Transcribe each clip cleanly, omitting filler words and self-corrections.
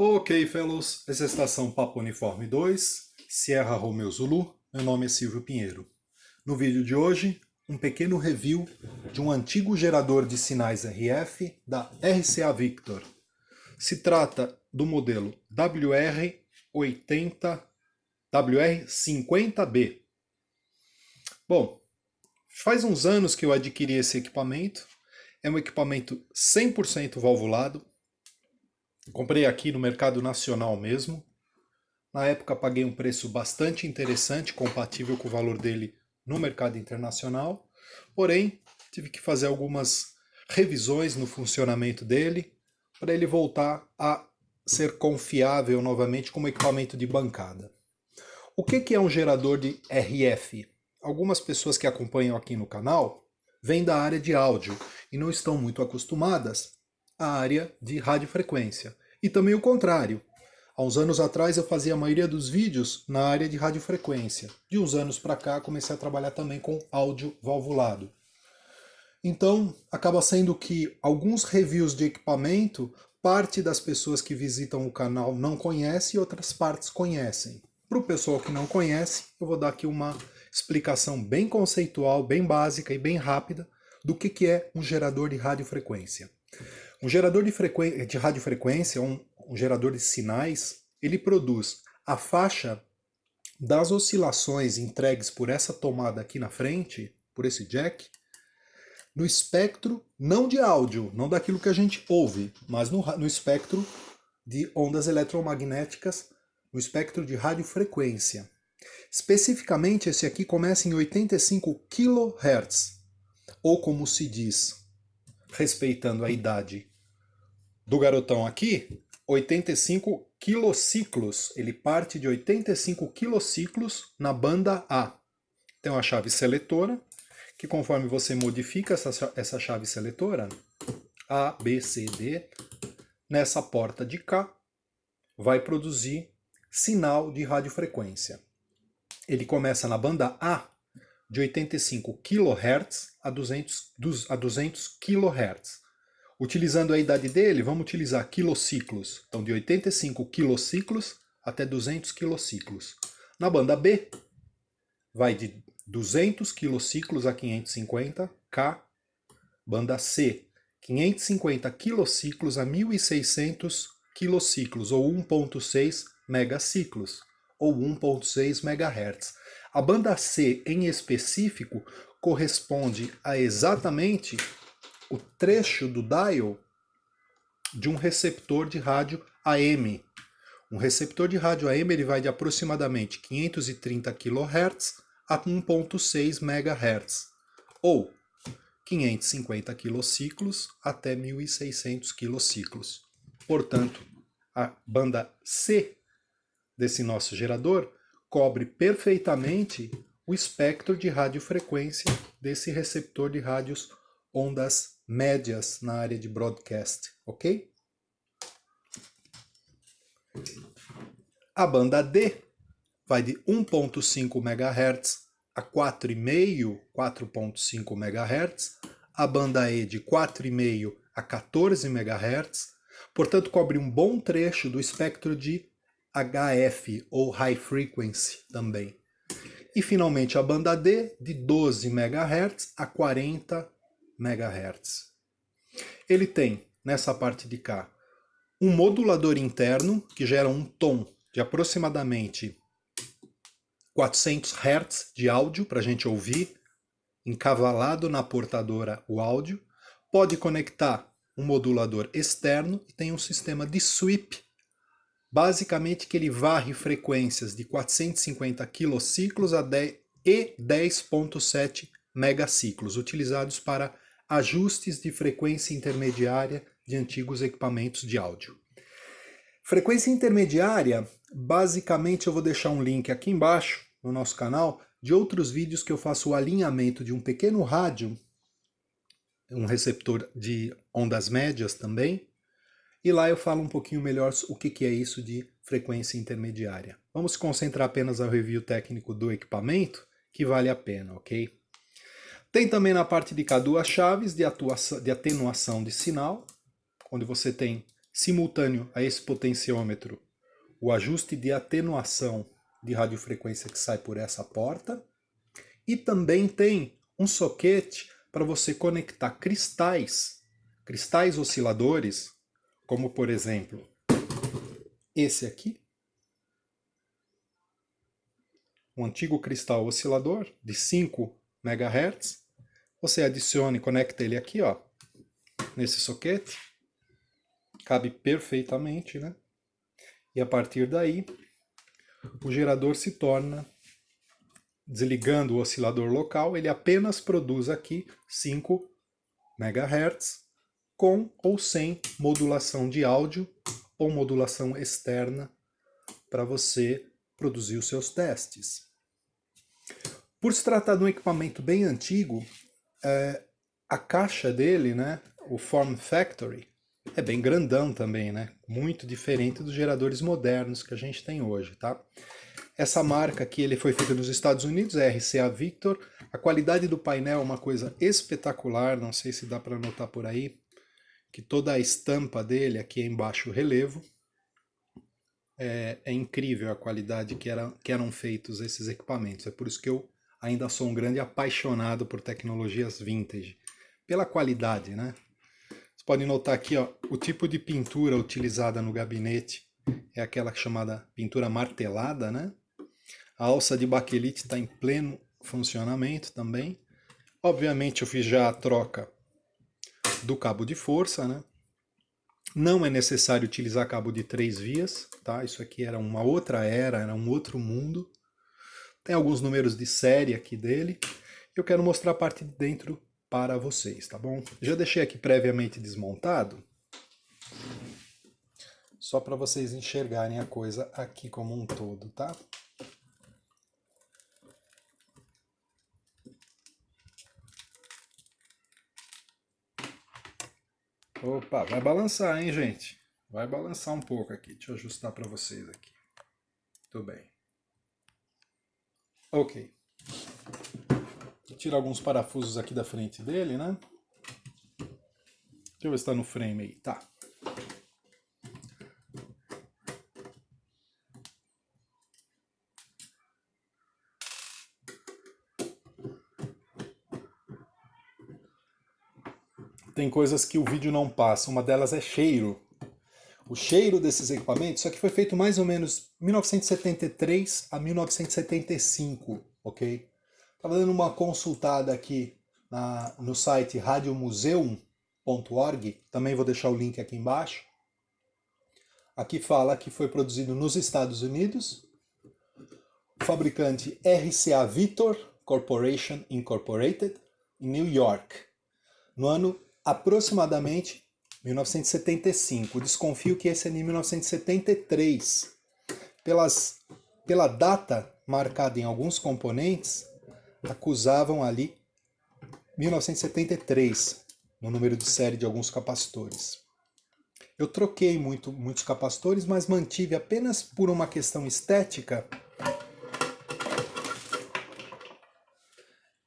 Ok, fellows, essa é a estação Papa Uniforme 2, Sierra Romeo Zulu, meu nome é Silvio Pinheiro. No vídeo de hoje, um pequeno review de um antigo gerador de sinais RF da RCA Victor. Se trata do modelo WR50B. Bom, faz uns anos que eu adquiri esse equipamento, é um equipamento 100% valvulado. Comprei aqui no mercado nacional mesmo. Na época paguei um preço bastante interessante, compatível com o valor dele no mercado internacional. Porém, tive que fazer algumas revisões no funcionamento dele para ele voltar a ser confiável novamente como equipamento de bancada. O que é um gerador de RF? Algumas pessoas que acompanham aqui no canal vêm da área de áudio e não estão muito acostumadas à área de radiofrequência. E também o contrário. Há uns anos atrás eu fazia a maioria dos vídeos na área de radiofrequência. De uns anos para cá comecei a trabalhar também com áudio valvulado. Então acaba sendo que alguns reviews de equipamento, parte das pessoas que visitam o canal não conhece e outras partes conhecem. Para o pessoal que não conhece, eu vou dar aqui uma explicação bem conceitual, bem básica e bem rápida do que é um gerador de radiofrequência. Um gerador de radiofrequência, um gerador de sinais, ele produz a faixa das oscilações entregues por essa tomada aqui na frente, por esse jack, no espectro não de áudio, não daquilo que a gente ouve, mas no espectro de ondas eletromagnéticas, no espectro de radiofrequência. Especificamente, esse aqui começa em 85 kHz, ou como se diz, respeitando a idade do garotão aqui, 85 quilociclos. Ele parte de 85 quilociclos na banda A. Tem uma chave seletora, que conforme você modifica essa chave seletora, A, B, C, D, nessa porta de cá, vai produzir sinal de radiofrequência. Ele começa na banda A, de 85 kHz a 200 kHz. Utilizando a idade dele, vamos utilizar quilociclos. Então, de 85 quilociclos até 200 quilociclos. Na banda B, vai de 200 quilociclos a 550 K. Banda C, 550 quilociclos a 1600 quilociclos, ou 1.6 megaciclos, ou 1.6 MHz. A banda C, em específico, corresponde a exatamente o trecho do dial de um receptor de rádio AM. Um receptor de rádio AM ele vai de aproximadamente 530 kHz a 1.6 MHz, ou 550 quilociclos até 1600 quilociclos. Portanto, a banda C desse nosso gerador cobre perfeitamente o espectro de radiofrequência desse receptor de rádios ondas médias na área de broadcast, ok? A banda D vai de 1.5 MHz a 4.5 MHz, a banda E de 4.5 a 14 MHz, portanto cobre um bom trecho do espectro de HF, ou High Frequency também. E finalmente a banda D de 12 MHz a 40 MHz. Ele tem, nessa parte de cá, um modulador interno que gera um tom de aproximadamente 400 Hz de áudio para a gente ouvir, encavalado na portadora o áudio. Pode conectar um modulador externo e tem um sistema de sweep, basicamente que ele varre frequências de 450 quilociclos a 10.7 megaciclos, utilizados para ajustes de frequência intermediária de antigos equipamentos de áudio. Frequência intermediária, basicamente eu vou deixar um link aqui embaixo no nosso canal de outros vídeos que eu faço o alinhamento de um pequeno rádio, um receptor de ondas médias também, e lá eu falo um pouquinho melhor o que é isso de frequência intermediária. Vamos se concentrar apenas no review técnico do equipamento, que vale a pena, ok? Tem também na parte de cá duas chaves de atenuação de sinal, onde você tem simultâneo a esse potenciômetro o ajuste de atenuação de radiofrequência que sai por essa porta, e também tem um soquete para você conectar cristais osciladores, como por exemplo esse aqui, um antigo cristal oscilador de 5 MHz. Você adiciona e conecta ele aqui, ó, nesse soquete. Cabe perfeitamente, né? E a partir daí, o gerador se torna, desligando o oscilador local, ele apenas produz aqui 5 MHz com ou sem modulação de áudio ou modulação externa para você produzir os seus testes. Por se tratar de um equipamento bem antigo, a caixa dele, né, o Form Factory, é bem grandão também, né? Muito diferente dos geradores modernos que a gente tem hoje, tá? Essa marca aqui, ele foi feita nos Estados Unidos, é RCA Victor. A qualidade do painel é uma coisa espetacular, não sei se dá para notar por aí, que toda a estampa dele aqui é em baixo relevo. É incrível a qualidade que eram feitos esses equipamentos. É por isso que eu ainda sou um grande apaixonado por tecnologias vintage. Pela qualidade, né? Podem notar aqui, ó, o tipo de pintura utilizada no gabinete é aquela chamada pintura martelada, né? A alça de baquelite está em pleno funcionamento também. Obviamente eu fiz já a troca do cabo de força, né? Não é necessário utilizar cabo de 3 vias, tá? Isso aqui era uma outra era, era um outro mundo. Tem alguns números de série aqui dele. Eu quero mostrar a parte de dentro para vocês, tá bom? Já deixei aqui previamente desmontado, só para vocês enxergarem a coisa aqui como um todo, tá? Opa, vai balançar, hein, gente? Vai balançar um pouco aqui. Deixa eu ajustar para vocês aqui. Tudo bem. Ok. Vou tirar alguns parafusos aqui da frente dele, né? Deixa eu ver se tá no frame aí. Tá. Tem coisas que o vídeo não passa. Uma delas é cheiro. O cheiro desses equipamentos, isso aqui foi feito mais ou menos 1973 a 1975, ok? Estava dando uma consultada aqui no site radiomuseum.org, também vou deixar o link aqui embaixo. Aqui fala que foi produzido nos Estados Unidos, fabricante RCA Victor Corporation Incorporated, em New York, no ano aproximadamente 1975. Desconfio que esse é de 1973. Pela data marcada em alguns componentes, acusavam ali 1973 no número de série de alguns capacitores. Eu troquei muitos capacitores, mas mantive apenas por uma questão estética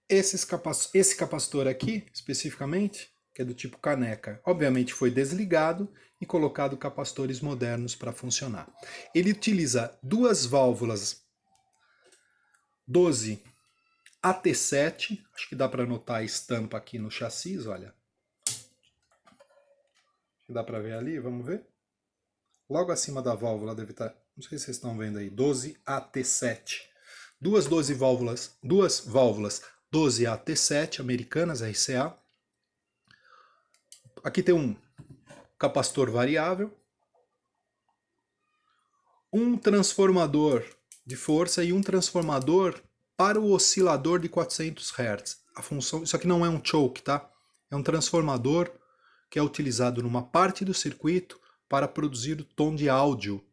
esse capacitor aqui, especificamente, que é do tipo caneca. Obviamente foi desligado e colocado capacitores modernos para funcionar. Ele utiliza duas válvulas 12 AT7, acho que dá para notar a estampa aqui no chassi, olha. Dá para ver ali, vamos ver? Logo acima da válvula deve estar, não sei se vocês estão vendo aí, 12 AT7. Duas válvulas 12 AT7 americanas, RCA. Aqui tem um capacitor variável, um transformador de força e um transformador para o oscilador de 400 Hz. A função, isso aqui não é um choke, tá? É um transformador que é utilizado numa parte do circuito para produzir o tom de áudio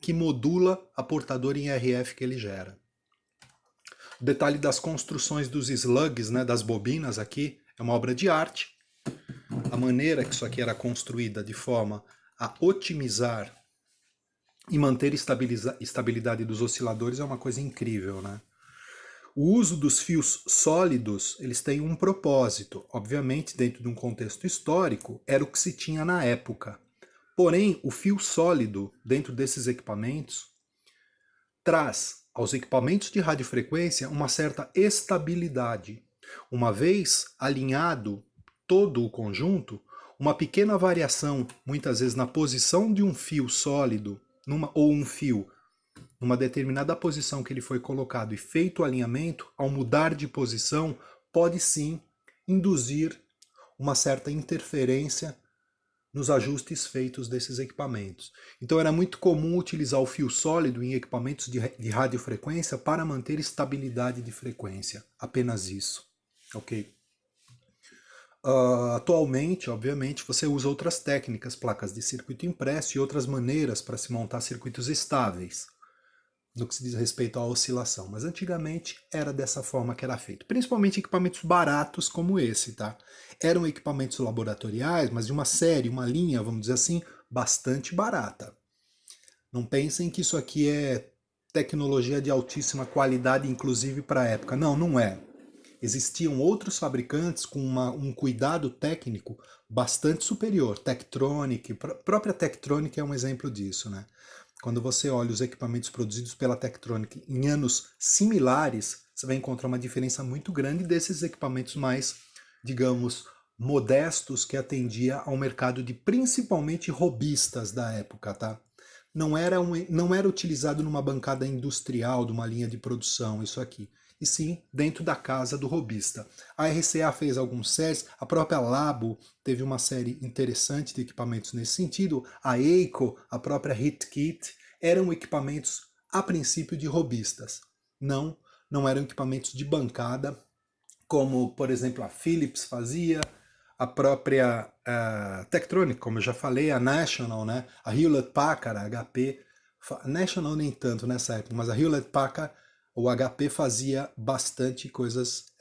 que modula a portadora em RF que ele gera. O detalhe das construções dos slugs, né, das bobinas aqui, é uma obra de arte. A maneira que isso aqui era construída de forma a otimizar e manter estabilidade dos osciladores é uma coisa incrível, né? O uso dos fios sólidos, eles têm um propósito. Obviamente, dentro de um contexto histórico, era o que se tinha na época. Porém, o fio sólido dentro desses equipamentos traz aos equipamentos de radiofrequência uma certa estabilidade. Uma vez alinhado todo o conjunto, uma pequena variação, muitas vezes na posição de um fio sólido, ou um fio numa determinada posição que ele foi colocado e feito o alinhamento, ao mudar de posição, pode sim induzir uma certa interferência nos ajustes feitos desses equipamentos. Então era muito comum utilizar o fio sólido em equipamentos de radiofrequência para manter estabilidade de frequência. Apenas isso. Ok? Atualmente, obviamente, você usa outras técnicas, placas de circuito impresso e outras maneiras para se montar circuitos estáveis no que se diz respeito à oscilação, mas antigamente era dessa forma que era feito, principalmente equipamentos baratos como esse, tá? Eram equipamentos laboratoriais, mas de uma série, uma linha, vamos dizer assim, bastante barata. Não pensem que isso aqui é tecnologia de altíssima qualidade, inclusive para a época. Não, não é. Existiam outros fabricantes com um cuidado técnico bastante superior. Tektronix, própria Tektronix é um exemplo disso, né? Quando você olha os equipamentos produzidos pela Tektronix em anos similares, você vai encontrar uma diferença muito grande desses equipamentos mais, digamos, modestos que atendia ao mercado de principalmente robistas da época, tá? Não era utilizado numa bancada industrial, de uma linha de produção, isso aqui. E sim dentro da casa do robista. A RCA fez alguns séries, a própria Labo teve uma série interessante de equipamentos nesse sentido, a Eico, a própria HitKit, eram equipamentos a princípio de robistas. Não eram equipamentos de bancada, como por exemplo a Philips fazia, a própria Tektronix, como eu já falei, a National, né? A Hewlett-Packard, a HP, National nem tanto nessa época, mas a Hewlett-Packard, o HP fazia bastante coisas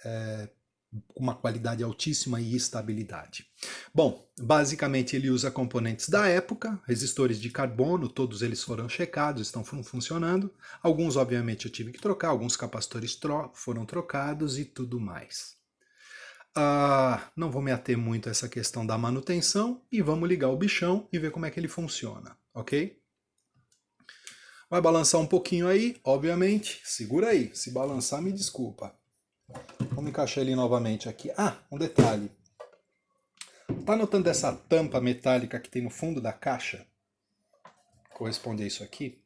com uma qualidade altíssima e estabilidade. Bom, basicamente ele usa componentes da época, resistores de carbono, todos eles foram checados, estão funcionando. Alguns, obviamente, eu tive que trocar, alguns capacitores foram trocados e tudo mais. Não vou me ater muito a essa questão da manutenção e vamos ligar o bichão e ver como é que ele funciona, ok? Vai balançar um pouquinho aí, obviamente. Segura aí. Se balançar, me desculpa. Vamos encaixar ele novamente aqui. Um detalhe. Tá notando essa tampa metálica que tem no fundo da caixa? Corresponde a isso aqui?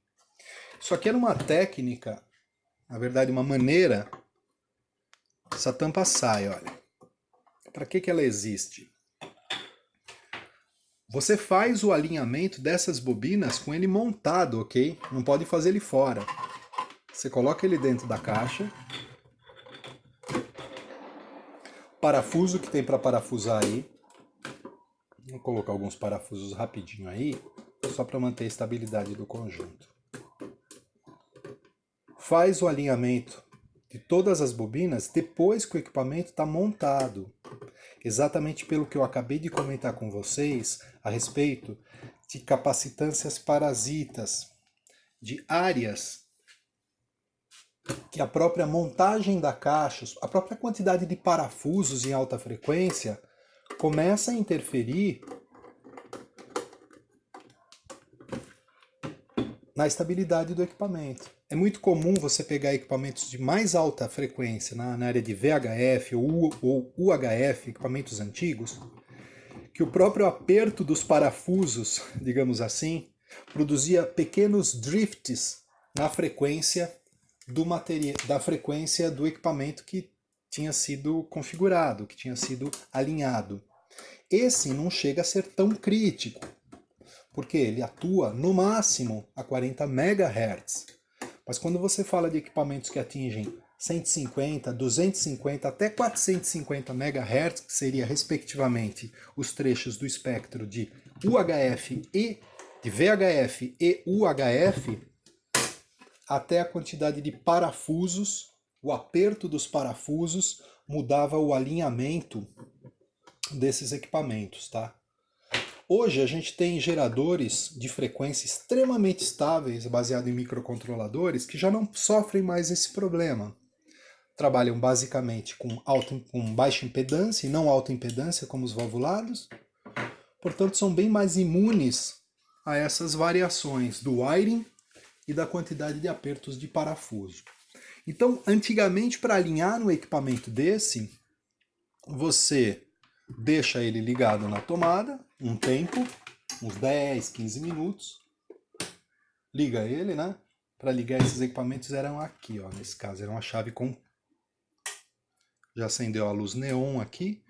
Isso aqui era uma técnica, na verdade uma maneira, essa tampa sai, olha. Para que ela existe? Você faz o alinhamento dessas bobinas com ele montado, ok? Não pode fazer ele fora. Você coloca ele dentro da caixa. Parafuso que tem para parafusar aí. Vou colocar alguns parafusos rapidinho aí, só para manter a estabilidade do conjunto. Faz o alinhamento de todas as bobinas depois que o equipamento está montado. Exatamente pelo que eu acabei de comentar com vocês a respeito de capacitâncias parasitas, de áreas que a própria montagem da caixa, a própria quantidade de parafusos em alta frequência começa a interferir na estabilidade do equipamento. É muito comum você pegar equipamentos de mais alta frequência na área de VHF ou UHF, equipamentos antigos, que o próprio aperto dos parafusos, digamos assim, produzia pequenos drifts na frequência da frequência do equipamento que tinha sido configurado, que tinha sido alinhado. Esse não chega a ser tão crítico, porque ele atua no máximo a 40 MHz. Mas quando você fala de equipamentos que atingem 150, 250 até 450 MHz, que seria respectivamente os trechos do espectro de VHF e UHF, até a quantidade de parafusos, o aperto dos parafusos mudava o alinhamento desses equipamentos, tá? Hoje a gente tem geradores de frequência extremamente estáveis, baseados em microcontroladores, que já não sofrem mais esse problema. Trabalham basicamente com baixa impedância e não alta impedância, como os valvulados. Portanto, são bem mais imunes a essas variações do wiring e da quantidade de apertos de parafuso. Então, antigamente, para alinhar um equipamento desse, você deixa ele ligado na tomada um tempo, uns 10, 15 minutos, liga ele, né? Para ligar esses equipamentos eram aqui, ó, nesse caso, era uma chave com... Já acendeu a luz neon aqui,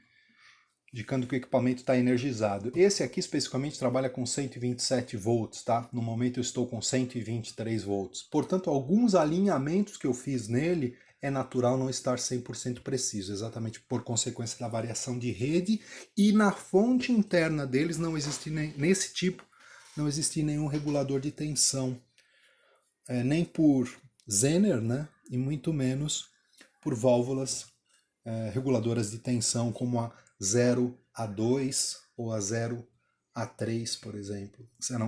indicando que o equipamento está energizado. Esse aqui especificamente trabalha com 127 volts, tá? No momento eu estou com 123 volts. Portanto, alguns alinhamentos que eu fiz nele é natural não estar 100% preciso, exatamente por consequência da variação de rede, e na fonte interna deles não existe nesse tipo, não existe nenhum regulador de tensão, nem por Zener, né? E muito menos por válvulas reguladoras de tensão como a 0A2 ou a 0A3, por exemplo.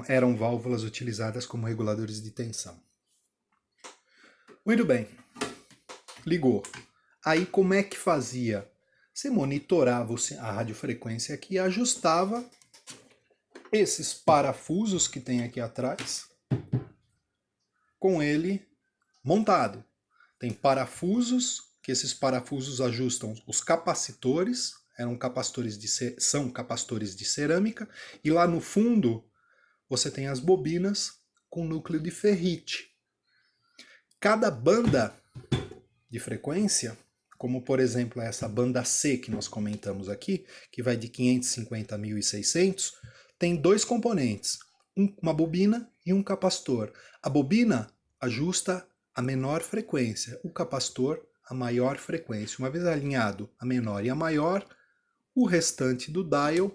Eram válvulas utilizadas como reguladores de tensão. Muito bem. Ligou. Aí como é que fazia? Você monitorava a radiofrequência aqui e ajustava esses parafusos que tem aqui atrás com ele montado. Tem parafusos, que esses parafusos ajustam os capacitores, são capacitores de cerâmica, e lá no fundo você tem as bobinas com núcleo de ferrite. Cada banda de frequência, como por exemplo essa banda C que nós comentamos aqui, que vai de 550 a 1600, tem dois componentes, uma bobina e um capacitor. A bobina ajusta a menor frequência, o capacitor a maior frequência. Uma vez alinhado a menor e a maior, o restante do dial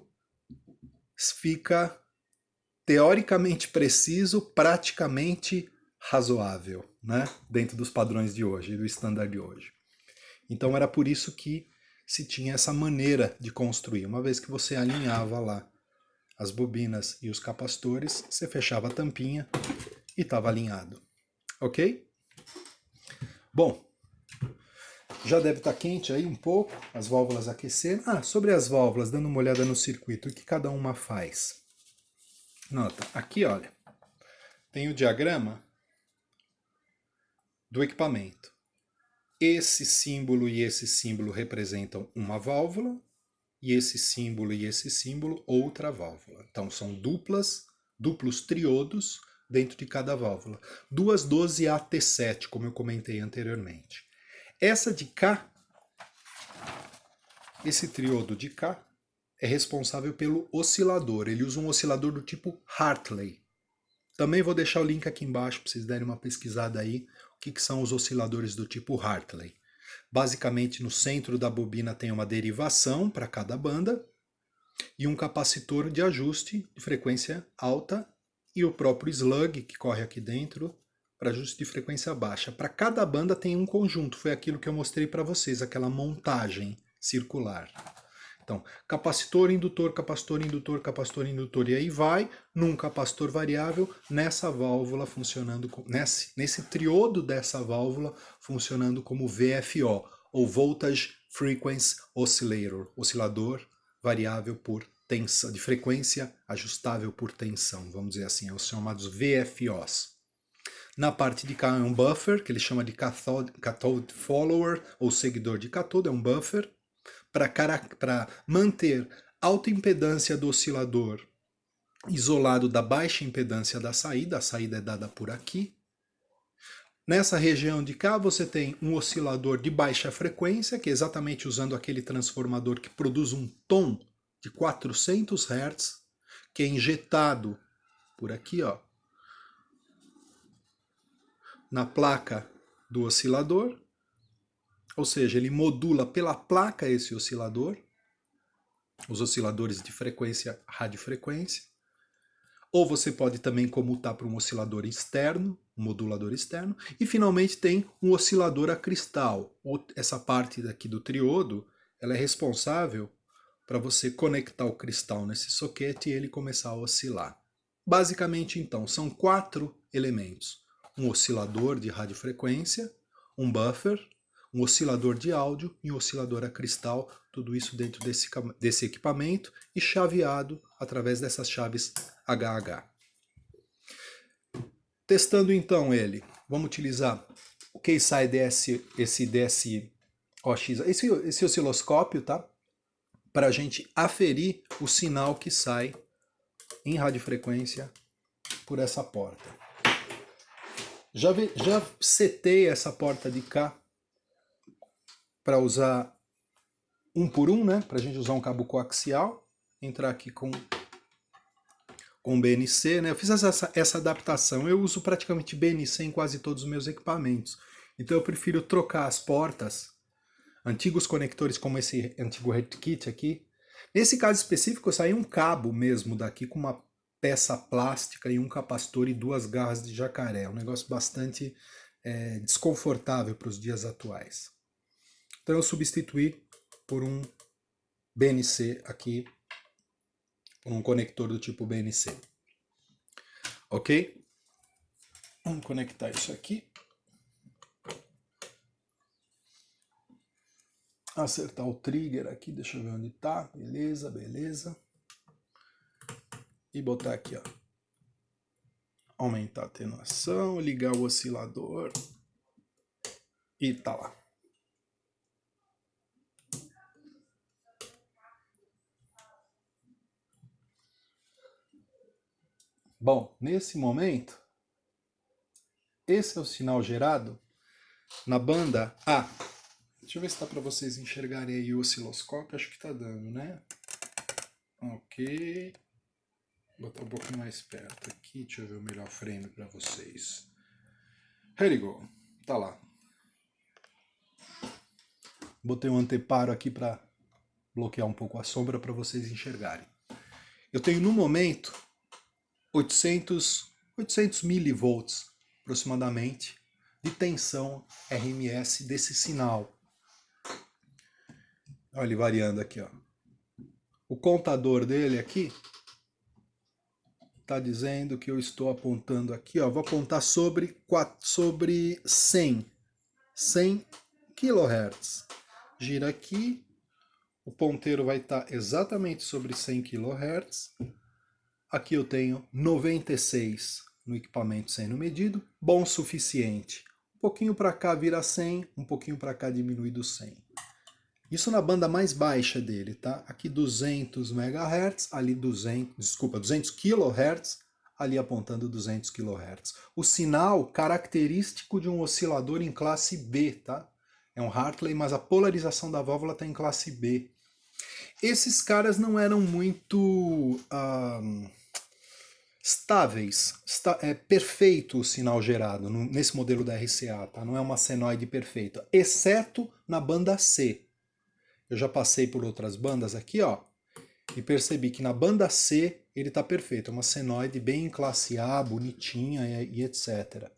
fica teoricamente preciso, praticamente razoável, né? Dentro dos padrões de hoje, do standard de hoje. Então era por isso que se tinha essa maneira de construir. Uma vez que você alinhava lá as bobinas e os capacitores, você fechava a tampinha e estava alinhado. Ok? Bom, já deve estar quente aí um pouco, as válvulas aqueceram. Sobre as válvulas, dando uma olhada no circuito, o que cada uma faz? Nota, aqui olha, tem o diagrama do equipamento. Esse símbolo e esse símbolo representam uma válvula, e esse símbolo outra válvula. Então são duplos triodos dentro de cada válvula. Duas 12 AT7, como eu comentei anteriormente. Essa de cá, esse triodo de cá, é responsável pelo oscilador. Ele usa um oscilador do tipo Hartley. Também vou deixar o link aqui embaixo para vocês darem uma pesquisada aí, o que são os osciladores do tipo Hartley. Basicamente, no centro da bobina tem uma derivação para cada banda e um capacitor de ajuste de frequência alta e o próprio slug que corre aqui dentro para ajuste de frequência baixa. Para cada banda tem um conjunto, foi aquilo que eu mostrei para vocês, aquela montagem circular. Então, capacitor, indutor, capacitor, indutor, capacitor, indutor, e aí vai num capacitor variável nessa válvula funcionando, nesse triodo dessa válvula funcionando como VFO, ou Voltage Frequency Oscillator, oscilador variável por tensão, de frequência ajustável por tensão, vamos dizer assim, os chamados VFOs. Na parte de cá é um buffer, que ele chama de cathode follower, ou seguidor de cathode, é um buffer, para manter a alta impedância do oscilador isolado da baixa impedância da saída. A saída é dada por aqui. Nessa região de cá você tem um oscilador de baixa frequência, que é exatamente usando aquele transformador que produz um tom de 400 Hz, que é injetado por aqui, ó, na placa do oscilador. Ou seja, ele modula pela placa esse oscilador, os osciladores de frequência, radiofrequência. Ou você pode também comutar para um oscilador externo, um modulador externo. E finalmente tem um oscilador a cristal. Essa parte daqui do triodo, ela é responsável para você conectar o cristal nesse soquete e ele começar a oscilar. Basicamente, então, são 4 elementos. Um oscilador de radiofrequência, um buffer, um oscilador de áudio e um oscilador a cristal, tudo isso dentro desse equipamento e chaveado através dessas chaves HH. Testando então ele, vamos utilizar o Keisai esse DSOX, esse osciloscópio, tá? Para a gente aferir o sinal que sai em radiofrequência por essa porta. Já setei essa porta de cá para usar 1 por 1, né? Para a gente usar um cabo coaxial, entrar aqui com BNC, né? Eu fiz essa adaptação. Eu uso praticamente BNC em quase todos os meus equipamentos. Então eu prefiro trocar as portas, antigos conectores como esse antigo RedKit aqui. Nesse caso específico, eu saí um cabo mesmo daqui com uma peça plástica e um capacitor e 2 garras de jacaré. É um negócio bastante desconfortável para os dias atuais. Então eu substituí por um BNC aqui, por um conector do tipo BNC. Ok? Vamos conectar isso aqui. Acertar o trigger aqui, deixa eu ver onde tá. Beleza, beleza. E botar aqui, ó. Aumentar a atenuação, ligar o oscilador. E tá lá. Bom, nesse momento, esse é o sinal gerado na banda A. Deixa eu ver se dá para vocês enxergarem aí o osciloscópio. Acho que tá dando, né? Ok. Vou botar um pouquinho mais perto aqui. Deixa eu ver o melhor frame para vocês. Here you go. Tá lá. Botei um anteparo aqui para bloquear um pouco a sombra para vocês enxergarem. Eu tenho no momento 800 milivolts aproximadamente de tensão RMS desse sinal. Olha ele variando aqui, ó. O contador dele aqui está dizendo que eu estou apontando aqui, ó. Vou apontar sobre 100 kHz. Gira aqui, o ponteiro vai estar exatamente sobre 100 kHz. Aqui eu tenho 96 no equipamento sendo medido, bom o suficiente. Um pouquinho para cá vira 100, um pouquinho para cá diminui do 100. Isso na banda mais baixa dele, tá? Aqui 200 MHz, ali 200 kHz, ali apontando 200 kHz. O sinal característico de um oscilador em classe B, tá? É um Hartley, mas a polarização da válvula está em classe B. Esses caras não eram muito estáveis. É perfeito o sinal gerado nesse modelo da RCA, tá? Não é uma senoide perfeita, exceto na banda C. Eu já passei por outras bandas aqui, ó, e percebi que na banda C ele está perfeito. É uma senoide bem em classe A, bonitinha e etc.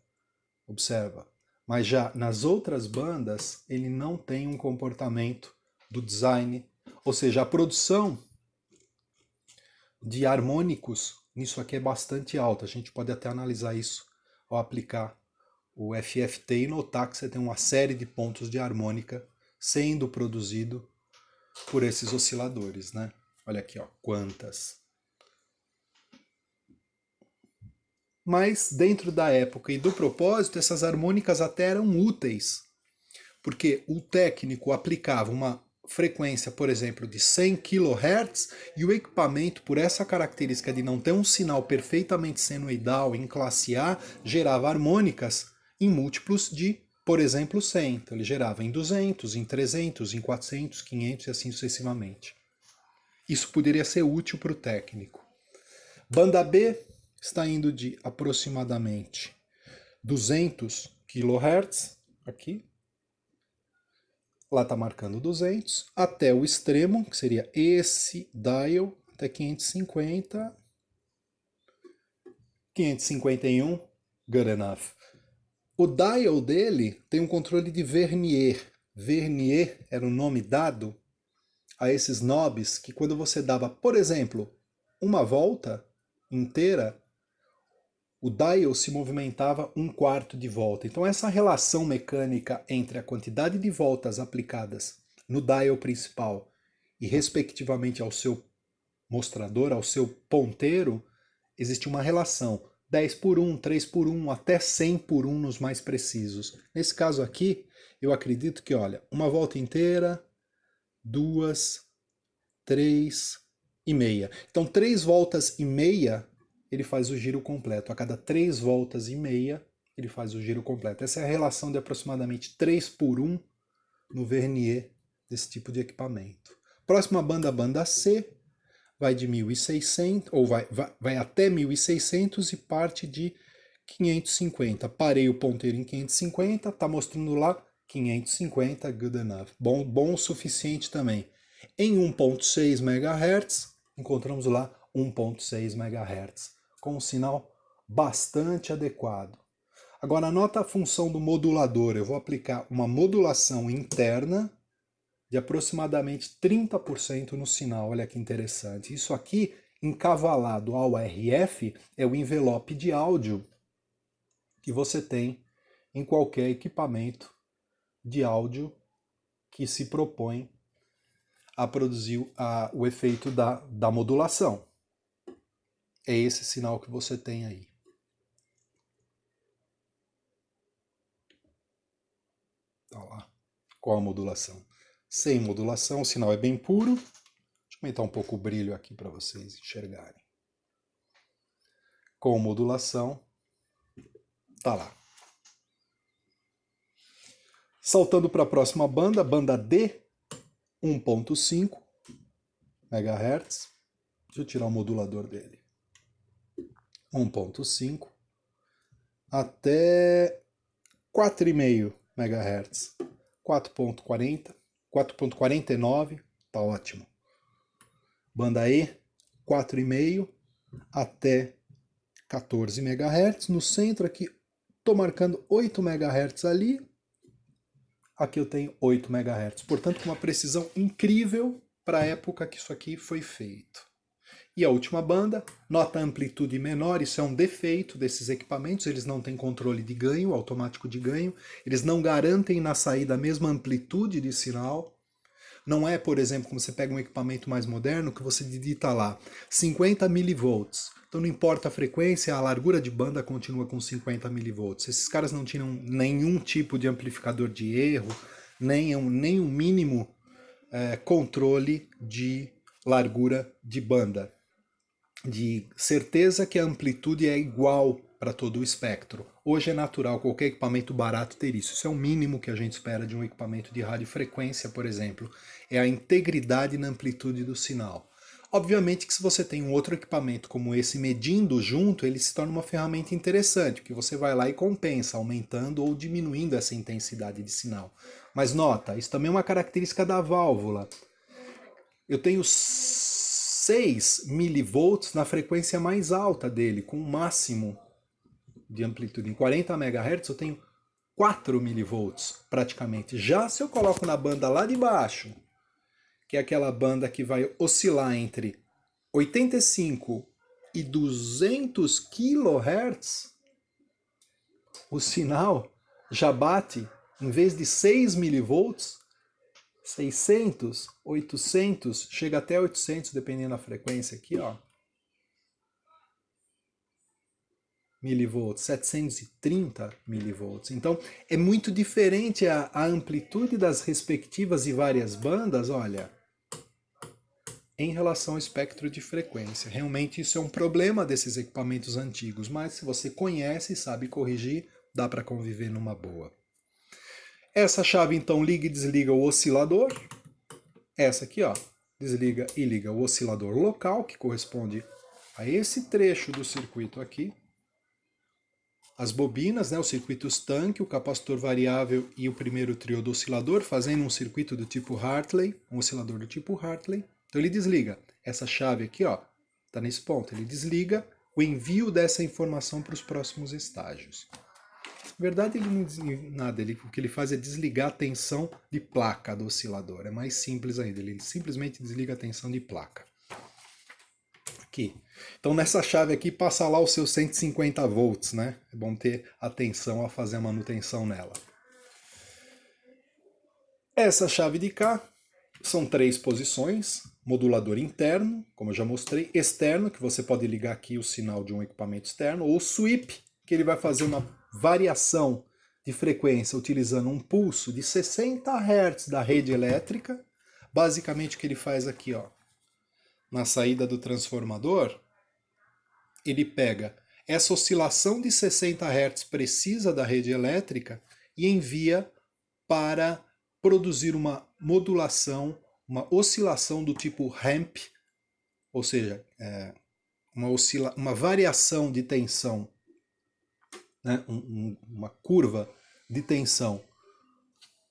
Observa. Mas já nas outras bandas ele não tem um comportamento do design, ou seja, a produção de harmônicos nisso aqui é bastante alta. A gente pode até analisar isso ao aplicar o FFT e notar que você tem uma série de pontos de harmônica sendo produzido por esses osciladores, né? Olha aqui, ó, quantas. Mas dentro da época e do propósito, essas harmônicas até eram úteis, porque o técnico aplicava uma frequência, por exemplo, de 100 kHz e o equipamento, por essa característica de não ter um sinal perfeitamente senoidal em classe A, gerava harmônicas em múltiplos de, por exemplo, 100. Então ele gerava em 200, em 300, em 400, 500 e assim sucessivamente. Isso poderia ser útil para o técnico. Banda B está indo de aproximadamente 200 kHz, aqui. Lá está marcando 200, até o extremo, que seria esse dial, até 550, 551, good enough. O dial dele tem um controle de vernier. Vernier era o nome dado a esses knobs que quando você dava, por exemplo, uma volta inteira, o dial se movimentava 1/4 de volta. Então essa relação mecânica entre a quantidade de voltas aplicadas no dial principal e respectivamente ao seu mostrador, ao seu ponteiro, existe uma relação. 10 por 1, 3 por 1, até 100 por 1 nos mais precisos. Nesse caso aqui, eu acredito que, olha, uma volta inteira, 2, 3 e meia. Então, 3 voltas e meia, ele faz o giro completo. A cada 3 voltas e meia, ele faz o giro completo. Essa é a relação de aproximadamente 3 por 1 no vernier desse tipo de equipamento. Próxima banda, a banda C, vai de 1.600, ou vai até 1.600 e parte de 550. Parei o ponteiro em 550, está mostrando lá 550, good enough. Bom o suficiente também. Em 1.6 MHz, encontramos lá 1.6 MHz, com um sinal bastante adequado. Agora, anota a função do modulador. Eu vou aplicar uma modulação interna de aproximadamente 30% no sinal. Olha que interessante. Isso aqui, encavalado ao RF, é o envelope de áudio que você tem em qualquer equipamento de áudio que se propõe a produzir o efeito da modulação. É esse sinal que você tem aí. Tá lá. Qual a modulação? Sem modulação, o sinal é bem puro. Deixa eu aumentar um pouco o brilho aqui para vocês enxergarem. Com modulação, tá lá. Saltando para a próxima banda, banda D, 1.5 MHz. Deixa eu tirar o modulador dele. 1.5 até 4,5 MHz. 4.40, 4.49, tá ótimo. Banda E, 4,5 até 14 MHz. No centro aqui, estou marcando 8 MHz ali. Aqui eu tenho 8 MHz. Portanto, com uma precisão incrível para a época que isso aqui foi feito. E a última banda, nota a amplitude menor, isso é um defeito desses equipamentos, eles não têm controle de ganho, automático de ganho, eles não garantem na saída a mesma amplitude de sinal. Não é, por exemplo, como você pega um equipamento mais moderno, que você digita lá 50 mV. Então não importa a frequência, a largura de banda continua com 50 mV. Esses caras não tinham nenhum tipo de amplificador de erro, nem um mínimo controle de largura de banda. De certeza que a amplitude é igual para todo o espectro. Hoje é natural qualquer equipamento barato ter isso. Isso é o mínimo que a gente espera de um equipamento de radiofrequência, por exemplo. É a integridade na amplitude do sinal. Obviamente que se você tem um outro equipamento como esse medindo junto, ele se torna uma ferramenta interessante, porque você vai lá e compensa, aumentando ou diminuindo essa intensidade de sinal. Mas nota, isso também é uma característica da válvula. Eu tenho 6 mV na frequência mais alta dele, com o máximo de amplitude. Em 40 MHz eu tenho 4 mV praticamente. Já se eu coloco na banda lá de baixo, que é aquela banda que vai oscilar entre 85 e 200 kHz, o sinal já bate, em vez de 6 mV, 600, 800, chega até 800, dependendo da frequência aqui, ó. Milivolts, 730 milivolts. Então, é muito diferente a amplitude das respectivas e várias bandas, olha, em relação ao espectro de frequência. Realmente isso é um problema desses equipamentos antigos, mas se você conhece e sabe corrigir, dá para conviver numa boa. Essa chave, então, liga e desliga o oscilador. Essa aqui, ó, desliga e liga o oscilador local, que corresponde a esse trecho do circuito aqui. As bobinas, né, os circuitos tanque, o capacitor variável e o primeiro trio do oscilador, fazendo um circuito do tipo Hartley, um oscilador do tipo Hartley. Então ele desliga. Essa chave aqui, ó, tá nesse ponto. Ele desliga o envio dessa informação para os próximos estágios. Na verdade, ele não desliga nada. O que ele faz é desligar a tensão de placa do oscilador. É mais simples ainda. Ele simplesmente desliga a tensão de placa. Aqui. Então, nessa chave aqui, passa lá os seus 150 volts, né? É bom ter atenção a fazer a manutenção nela. Essa chave de cá São 3 posições: modulador interno, como eu já mostrei, externo, que você pode ligar aqui o sinal de um equipamento externo, ou sweep, que ele vai fazer uma variação de frequência utilizando um pulso de 60 Hz da rede elétrica. Basicamente o que ele faz aqui, ó, na saída do transformador, ele pega essa oscilação de 60 Hz precisa da rede elétrica e envia para produzir uma modulação, uma oscilação do tipo ramp, ou seja, uma variação de tensão, né? Uma curva de tensão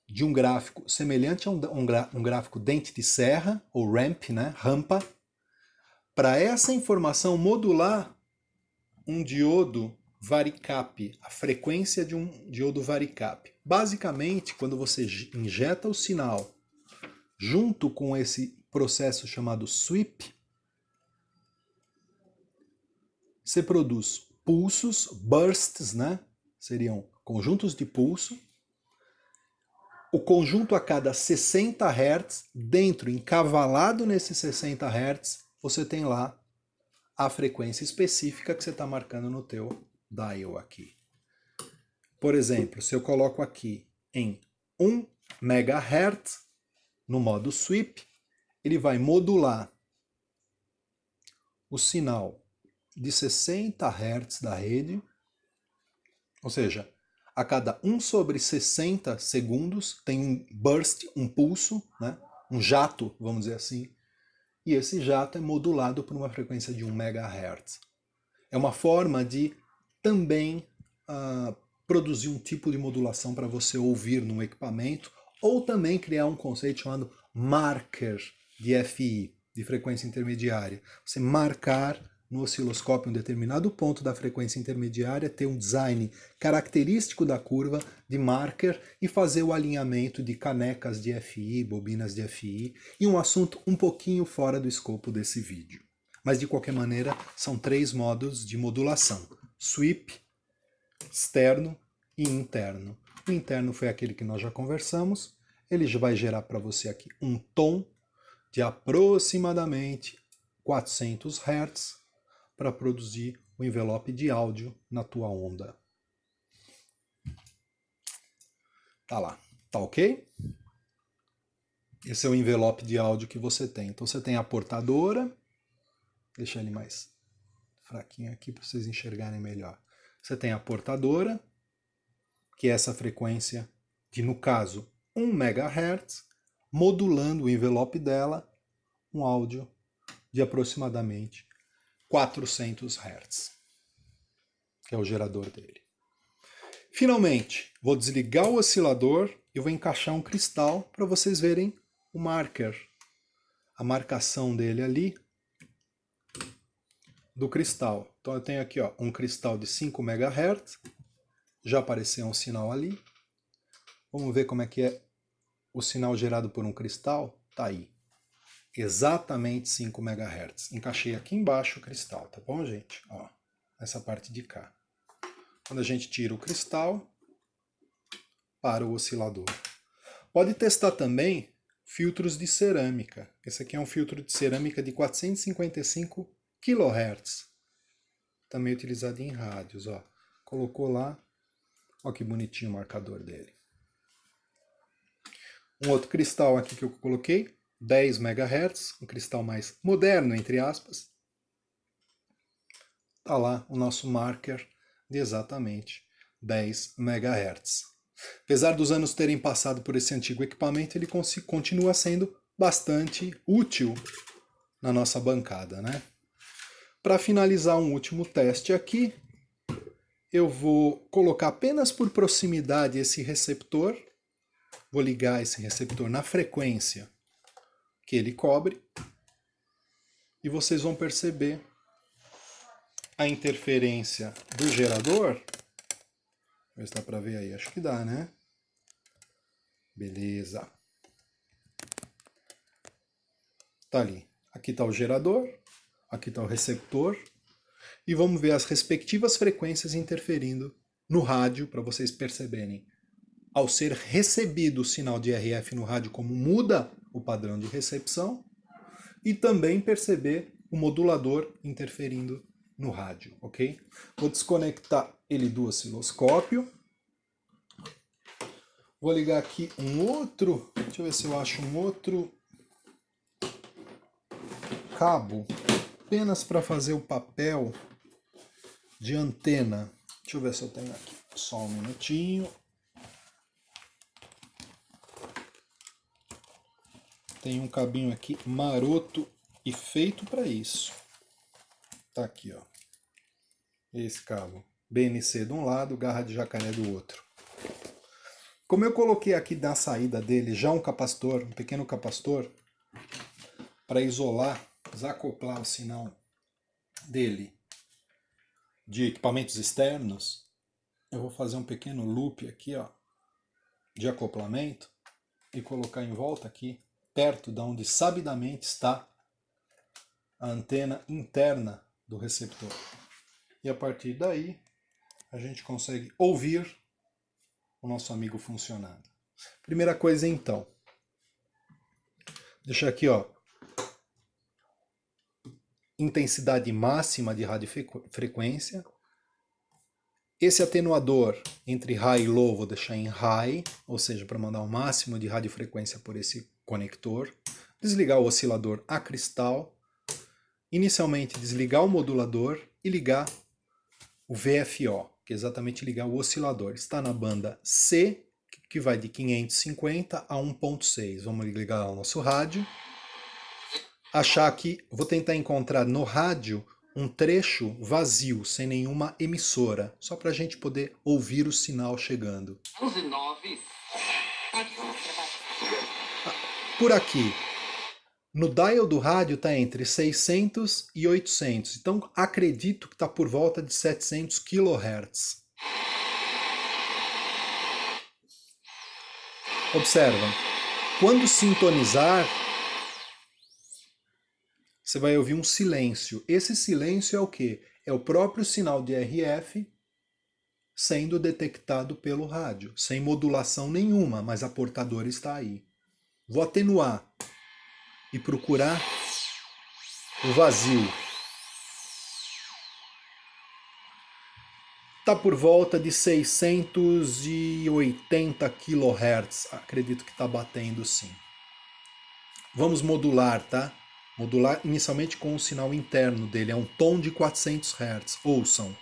de um gráfico semelhante a um gráfico dente de serra, ou ramp, né? Rampa, para essa informação modular um diodo varicap, a frequência de um diodo varicap. Basicamente, quando você injeta o sinal junto com esse processo chamado sweep, você produz pulsos, bursts, né? Seriam conjuntos de pulso. O conjunto a cada 60 Hz, dentro, encavalado nesses 60 Hz, você tem lá a frequência específica que você está marcando no teu dial aqui. Por exemplo, se eu coloco aqui em 1 MHz, no modo sweep, ele vai modular o sinal de 60 Hz da rede, ou seja, a cada 1/60 segundos tem um burst, um pulso, né? Um jato, vamos dizer assim, e esse jato é modulado por uma frequência de 1 MHz. É uma forma de também produzir um tipo de modulação para você ouvir no equipamento, ou também criar um conceito chamado marker de FI, de frequência intermediária. Você marcar no osciloscópio um determinado ponto da frequência intermediária, ter um design característico da curva de marker e fazer o alinhamento de canecas de FI, bobinas de FI, e um assunto um pouquinho fora do escopo desse vídeo. Mas de qualquer maneira, são 3 modos de modulação: sweep, externo e interno. O interno foi aquele que nós já conversamos. Ele já vai gerar para você aqui um tom de aproximadamente 400 Hz para produzir o envelope de áudio na tua onda. Tá lá, tá ok? Esse é o envelope de áudio que você tem. Então você tem a portadora, deixa ele mais fraquinho aqui para vocês enxergarem melhor. Você tem a portadora, que é essa frequência de, no caso, 1 MHz, modulando o envelope dela, um áudio de aproximadamente 400 Hz, que é o gerador dele. Finalmente, vou desligar o oscilador e vou encaixar um cristal para vocês verem o marker, a marcação dele ali do cristal. Então eu tenho aqui, ó, um cristal de 5 MHz, já apareceu um sinal ali. Vamos ver como é que é o sinal gerado por um cristal. Tá aí. Exatamente 5 MHz. Encaixei aqui embaixo o cristal, tá bom, gente? Ó, essa parte de cá. Quando a gente tira o cristal, para o oscilador. Pode testar também filtros de cerâmica. Esse aqui é um filtro de cerâmica de 455 kHz. Também utilizado em rádios, ó. Colocou lá. Ó que bonitinho o marcador dele. Um outro cristal aqui que eu coloquei, 10 MHz, um cristal mais moderno, entre aspas. Tá lá o nosso marker de exatamente 10 MHz. Apesar dos anos terem passado por esse antigo equipamento, ele continua sendo bastante útil na nossa bancada, né? Para finalizar um último teste aqui, eu vou colocar apenas por proximidade esse receptor. Vou ligar esse receptor na frequência que ele cobre. E vocês vão perceber a interferência do gerador. Ver se dá para ver aí. Acho que dá, né? Beleza. Tá ali. Aqui está o gerador. Aqui está o receptor. E vamos ver as respectivas frequências interferindo no rádio, para vocês perceberem. Ao ser recebido o sinal de RF no rádio, como muda o padrão de recepção e também perceber o modulador interferindo no rádio, ok? Vou desconectar ele do osciloscópio. Vou ligar aqui um outro, deixa eu ver se eu acho um outro cabo, apenas para fazer o papel de antena. Deixa eu ver se eu tenho aqui, só um minutinho. Tem um cabinho aqui maroto e feito para isso. Tá aqui, ó. Esse cabo. BNC de um lado, garra de jacaré do outro. Como eu coloquei aqui na saída dele já um capacitor, um pequeno capacitor, para isolar, desacoplar o sinal dele de equipamentos externos, eu vou fazer um pequeno loop aqui, ó, de acoplamento e colocar em volta aqui, perto de onde sabidamente está a antena interna do receptor. E a partir daí, a gente consegue ouvir o nosso amigo funcionando. Primeira coisa então, deixar aqui, ó, intensidade máxima de radiofrequência. Esse atenuador entre high e low vou deixar em high, ou seja, para mandar o máximo de radiofrequência por esse conector. Desligar o oscilador a cristal. Inicialmente desligar o modulador e ligar o VFO, que é exatamente ligar o oscilador. Está na banda C, que vai de 550 a 1.6. Vamos ligar o nosso rádio. Achar que vou tentar encontrar no rádio um trecho vazio, sem nenhuma emissora, só para a gente poder ouvir o sinal chegando. Por aqui, no dial do rádio está entre 600 e 800, então acredito que está por volta de 700 kHz. Observa, quando sintonizar, você vai ouvir um silêncio. Esse silêncio é o quê? É o próprio sinal de RF sendo detectado pelo rádio, sem modulação nenhuma, mas a portadora está aí. Vou atenuar e procurar o vazio. Está por volta de 680 kHz. Acredito que está batendo sim. Vamos modular, tá? Modular inicialmente com o sinal interno dele, é um tom de 400 Hz. Ouçam.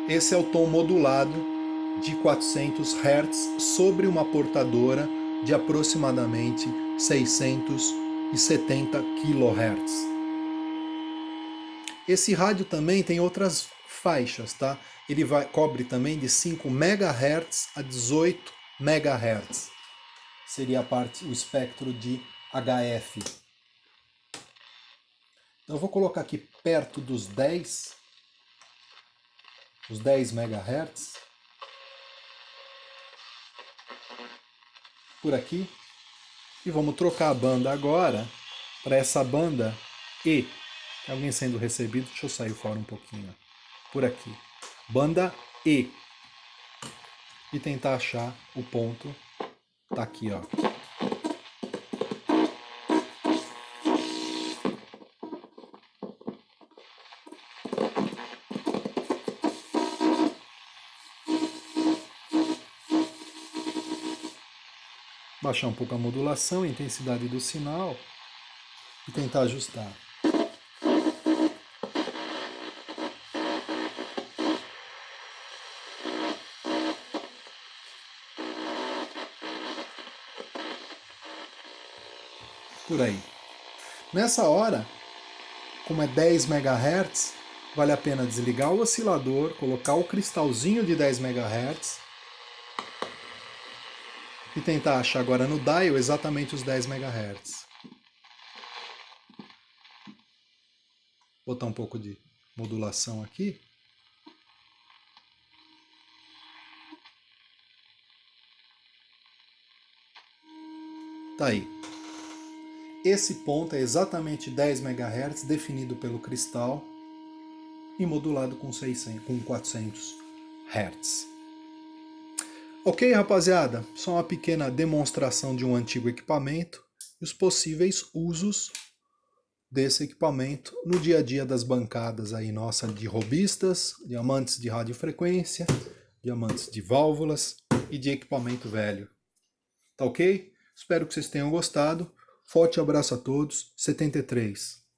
Esse é o tom modulado de 400 Hz sobre uma portadora de aproximadamente 670 kHz. Esse rádio também tem outras faixas, tá? Ele cobre também de 5 MHz a 18 MHz. Seria o espectro de HF. Então eu vou colocar aqui perto dos 10 MHz. Por aqui. E vamos trocar a banda agora para essa banda E. Tem alguém sendo recebido? Deixa eu sair fora um pouquinho. Por aqui. Banda E. E tentar achar o ponto. Tá aqui, ó. Baixar um pouco a modulação, a intensidade do sinal e tentar ajustar. Por aí. Nessa hora, como é 10 MHz, vale a pena desligar o oscilador, colocar o cristalzinho de 10 MHz e tentar achar agora no dial exatamente os 10 MHz. Botar um pouco de modulação aqui. Tá aí. Esse ponto é exatamente 10 MHz definido pelo cristal e modulado com 400 Hz. Ok, rapaziada? Só uma pequena demonstração de um antigo equipamento e os possíveis usos desse equipamento no dia a dia das bancadas aí nossa de robistas, de amantes de radiofrequência, de amantes de válvulas e de equipamento velho. Tá ok? Espero que vocês tenham gostado. Forte abraço a todos. 73.